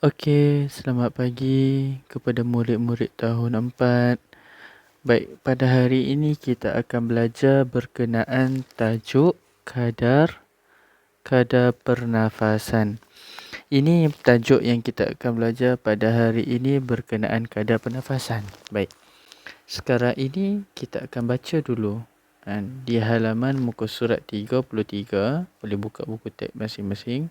Okey, selamat pagi kepada murid-murid tahun 4. Baik, pada hari ini kita akan belajar berkenaan tajuk kadar pernafasan. Ini tajuk yang kita akan belajar pada hari ini berkenaan kadar pernafasan. Baik, sekarang ini kita akan baca dulu di halaman muka surat 33. Boleh buka buku teks masing-masing.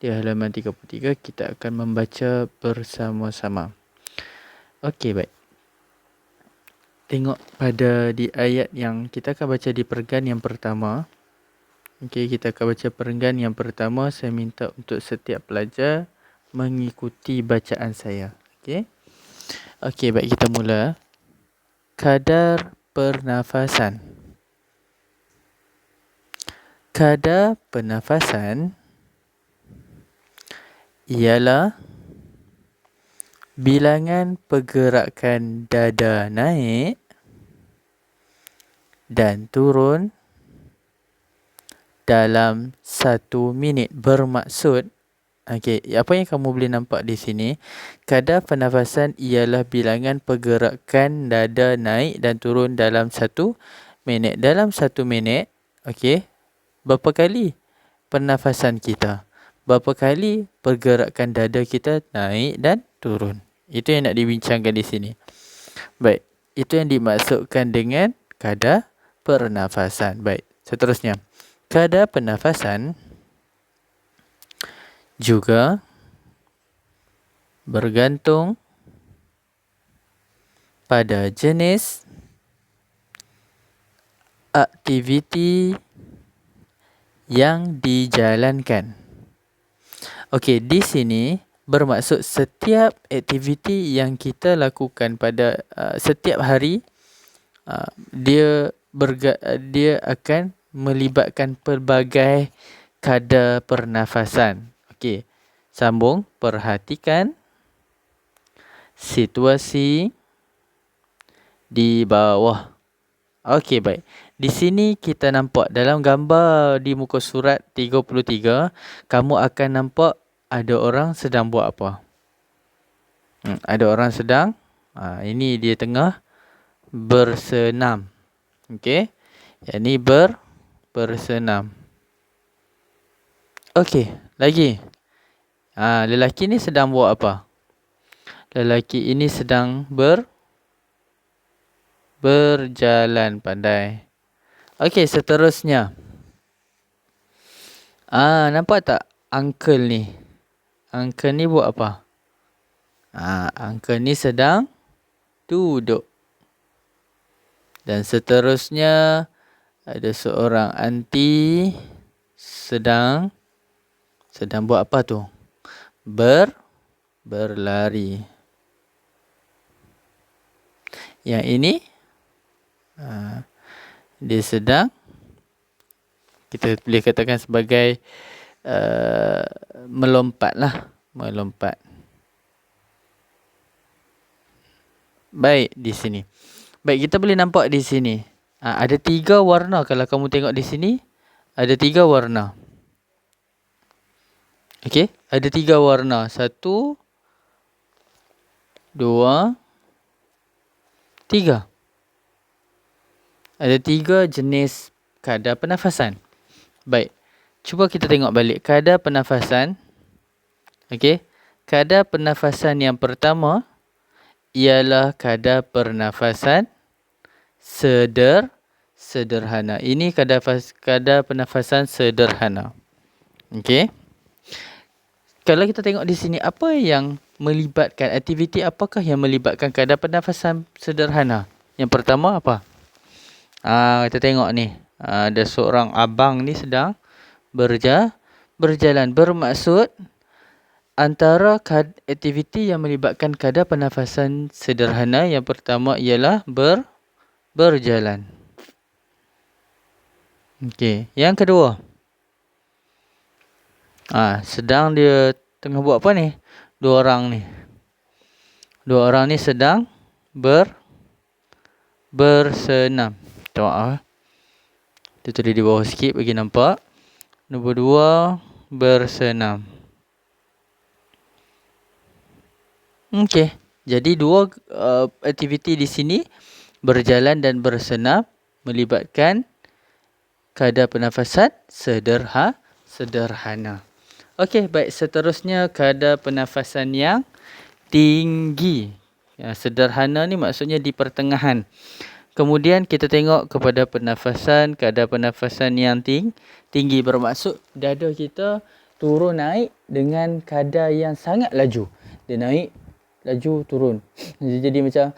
Di halaman 33 kita akan membaca bersama-sama. Okey, baik. Tengok pada di ayat yang kita akan baca di perenggan yang pertama. Okey, kita akan baca perenggan yang pertama. Saya minta untuk setiap pelajar mengikuti bacaan saya. Okey. Okey, baik, kita mula. Kadar pernafasan. Kadar pernafasan ialah bilangan pergerakan dada naik dan turun dalam 1 minit. Bermaksud, apa yang kamu boleh nampak di sini, kadar pernafasan ialah bilangan pergerakan dada naik dan turun dalam 1 minit. Dalam 1 minit, berapa kali pernafasan kita? Berapa kali pergerakan dada kita naik dan turun? Itu yang nak dibincangkan di sini. Baik, itu yang dimaksudkan dengan kadar pernafasan. Baik, seterusnya. Kadar pernafasan juga bergantung pada jenis aktiviti yang dijalankan. Okey, di sini bermaksud setiap aktiviti yang kita lakukan pada setiap hari, dia akan melibatkan pelbagai kadar pernafasan. Okey, sambung. Perhatikan situasi di bawah. Okey, baik. Di sini kita nampak dalam gambar di muka surat 33, kamu akan nampak ada orang sedang buat apa? Ada orang sedang, ini dia tengah bersenam. Okey. Yang ni bersenam. Okey, lagi. Lelaki ni sedang buat apa? Lelaki ini sedang berjalan. Pandai. Okey, seterusnya. Nampak tak uncle ni? Uncle ni buat apa? Uncle ni sedang duduk. Dan seterusnya, ada seorang aunty sedang buat apa tu? Berlari. Yang ini, dia sedang, kita boleh katakan sebagai melompat lah. Melompat. Baik, di sini. Baik, kita boleh nampak di sini. Ada 3 warna. Kalau kamu tengok di sini, ada 3 warna. Okey, ada 3 warna. 1, 2, 3. Ada 3 jenis kadar pernafasan. Baik, cuba kita tengok balik. Kadar pernafasan. Okey, kadar pernafasan yang pertama ialah kadar pernafasan sederhana. Ini kadar pernafasan sederhana. Okey. Kalau kita tengok di sini, apa yang melibatkan, aktiviti apakah yang melibatkan kadar pernafasan sederhana? Yang pertama apa? Kita tengok ni. Ada seorang abang ni sedang berjalan. Bermaksud, antara aktiviti yang melibatkan kadar pernafasan sederhana, yang pertama ialah berjalan. Okey, yang kedua. Sedang dia tengah buat apa ni? Dua orang ni sedang bersenam. Tengok Kita tulis di bawah sikit bagi nampak. Nombor 2, bersenam. Okey. Jadi dua aktiviti di sini, berjalan dan bersenam, melibatkan kadar pernafasan sederhana. Okey, baik, seterusnya kadar pernafasan yang tinggi. Sederhana ni maksudnya di pertengahan. Kemudian kita tengok kepada kadar pernafasan yang tinggi, bermaksud dada kita turun naik dengan kadar yang sangat laju. Dia naik, laju, turun. Jadi macam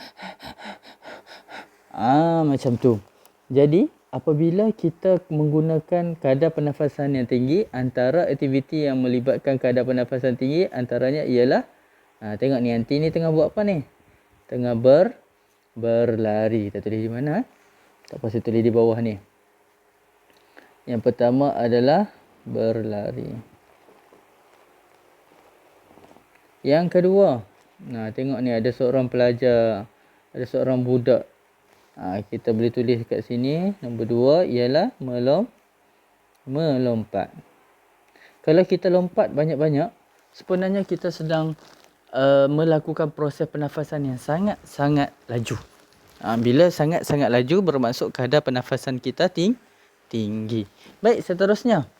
macam tu. Jadi apabila kita menggunakan kadar pernafasan yang tinggi, antara aktiviti yang melibatkan kadar pernafasan tinggi antaranya ialah tengok ni, Anti ni tengah buat apa ni? Tengah berlari. Kita tulis di mana? Tak apa, saya tulis di bawah ni. Yang pertama adalah berlari. Yang kedua, tengok ni, ada seorang pelajar, ada seorang budak. Kita boleh tulis kat sini. Nombor 2 ialah melompat. Kalau kita lompat banyak-banyak, sebenarnya kita sedang melakukan proses pernafasan yang sangat-sangat laju. Bila sangat-sangat laju, bermaksud kadar pernafasan kita tinggi. Baik, seterusnya,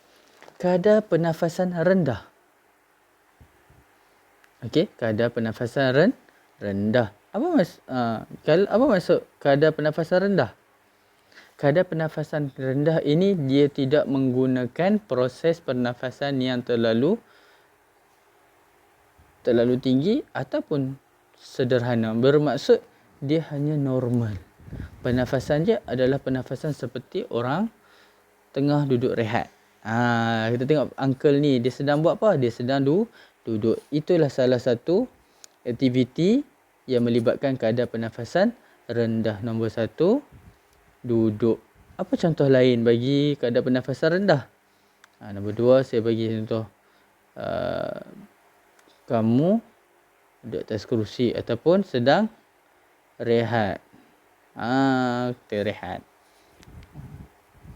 kadar pernafasan rendah. Okey, kadar pernafasan rendah. Apa maksud kadar pernafasan rendah? Kadar pernafasan rendah ini dia tidak menggunakan proses pernafasan yang terlalu tinggi ataupun sederhana. Bermaksud dia hanya normal. Pernafasan dia adalah pernafasan seperti orang tengah duduk rehat. Kita tengok uncle ni, dia sedang buat apa? Dia sedang duduk. Itulah salah satu aktiviti yang melibatkan kadar pernafasan rendah. Nombor 1, duduk. Apa contoh lain bagi kadar pernafasan rendah? Nombor 2, saya bagi contoh. Kamu duduk atas kerusi ataupun sedang rehat. Kita rehat.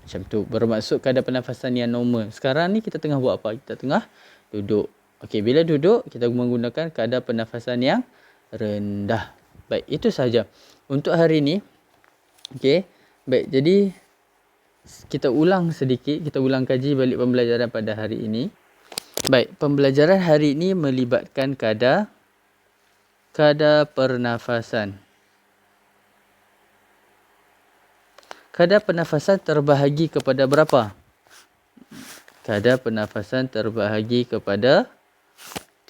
Macam tu. Bermaksud kadar pernafasan yang normal. Sekarang ni kita tengah buat apa? Kita tengah duduk. Okey, bila duduk, kita menggunakan kadar pernafasan yang rendah. Baik, itu sahaja untuk hari ni. Okey. Baik, jadi kita ulang sedikit. Kita ulang kaji balik pembelajaran pada hari ini. Baik, pembelajaran hari ini melibatkan kadar pernafasan. Kadar pernafasan terbahagi kepada berapa? Kadar pernafasan terbahagi kepada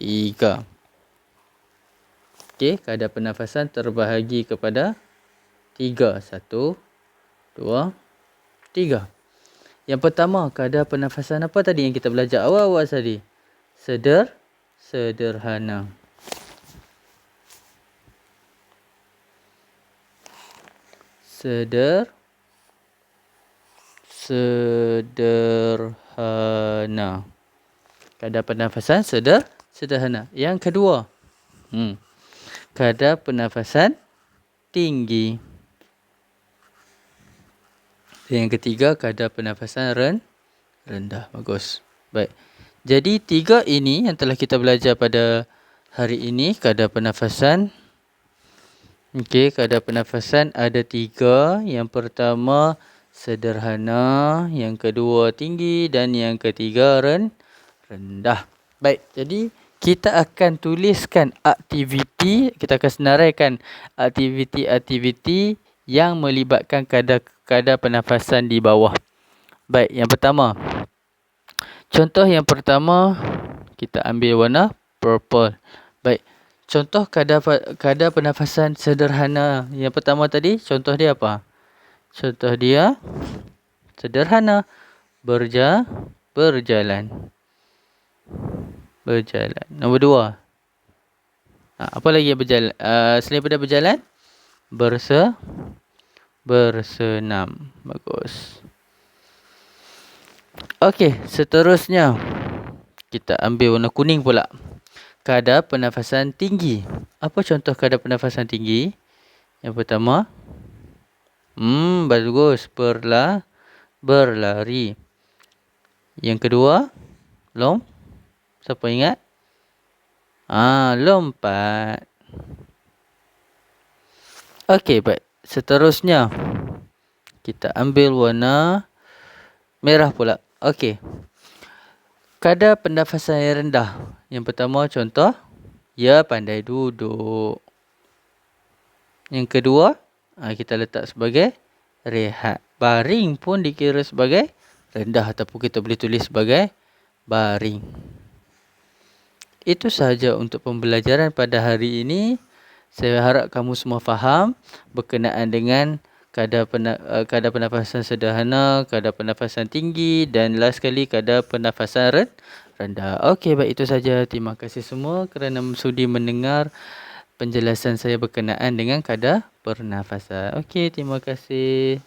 3. Okey, kadar pernafasan terbahagi kepada 3. 1, 2, 3. Yang pertama, kadar pernafasan apa tadi yang kita belajar awal-awal tadi? Sederhana. Sederhana. Kadar pernafasan sederhana. Yang kedua, kadar pernafasan tinggi. Yang ketiga, kadar pernafasan rendah. Bagus. Baik. Jadi 3 ini yang telah kita belajar pada hari ini, kadar pernafasan. Okey, kadar pernafasan ada 3. Yang pertama sederhana, yang kedua tinggi dan yang ketiga rendah. Baik, jadi kita akan tuliskan aktiviti, kita akan senaraikan aktiviti-aktiviti yang melibatkan kadar pernafasan di bawah. Baik, yang pertama. Contoh yang pertama, kita ambil warna purple. Baik, contoh kadar pernafasan sederhana. Yang pertama tadi, contoh dia apa? Contoh dia sederhana. Berjalan. Nombor 2. Apa lagi yang berjalan? Selain daripada berjalan, bersenam. Bagus. Okey, seterusnya kita ambil warna kuning pula. Kadar pernafasan tinggi. Apa contoh kadar pernafasan tinggi? Yang pertama, bagus, berlari. Yang kedua, siapa ingat? Lompat. Okey, baik. Seterusnya, kita ambil warna merah pula. Okey. Kadar pernafasan yang rendah. Yang pertama contoh, ia pandai duduk. Yang kedua, kita letak sebagai rehat. Baring pun dikira sebagai rendah ataupun kita boleh tulis sebagai baring. Itu sahaja untuk pembelajaran pada hari ini. Saya harap kamu semua faham berkenaan dengan kadar pernafasan sederhana, kadar pernafasan tinggi dan last sekali kadar pernafasan rendah. Okey, baik, itu saja. Terima kasih semua kerana sudi mendengar penjelasan saya berkenaan dengan kadar pernafasan. Okey, terima kasih.